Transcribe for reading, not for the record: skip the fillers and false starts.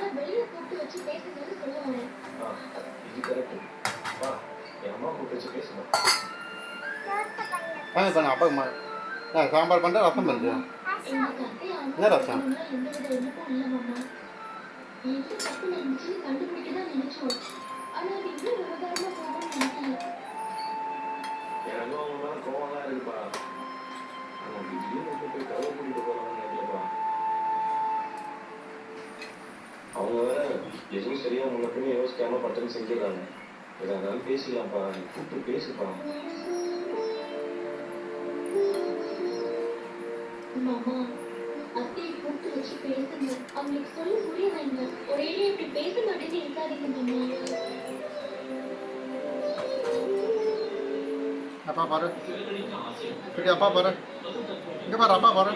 ஆனா வெளிய கூப்பிட்டு வச்சு பேசுங்கன்னு சொல்லுவாங்க. இது கரெக்ட். வா, என் அம்மா கூப்பிட்டு வச்சு பேசுமா. பண்ணு அப்பா சாம்பார் பண்ணுற ரசம் பண்ணுறியா? எங்களுக்கு அத்தையை என்ன ரசம்? எந்த வித எண்ணமும் இல்லை மாமா. எந்த தப்பு நடந்துச்சுன்னு கண்டுபிடிக்க தான் நினைச்சோம். ஆனா அது இவ்வளவு விவகாரமா போகும்னு நினைக்கல. எனக்கும் அவங்க மேல கோவம்லாம் இருக்குப்பா. அவங்க திடீர்னு போய் கதவை கூட்டிட்டு போறாங்கன்னு நினைக்கலப்பா. அவங்க வேற எதுவும் சரியா முன்னே யோசிக்காம பட்டன் செஞ்சிடறாங்க. எதாவது பேசிக்கலாம்ப்பா, நீ கூப்பிட்டு பேசுப்பா. மாமா, அத்தையை கூப்பிட்டு வச்சு பேசுங்க. அவங்களுக்கு சொல்ல புரிய வைங்க. ஒரேடியா இப்படி பேச மாட்டேன்னு இருக்காதீங்க மாமா. அப்பா பாரு, அப்பா பாரு, இங்கே பாரு, அப்பா பாரு.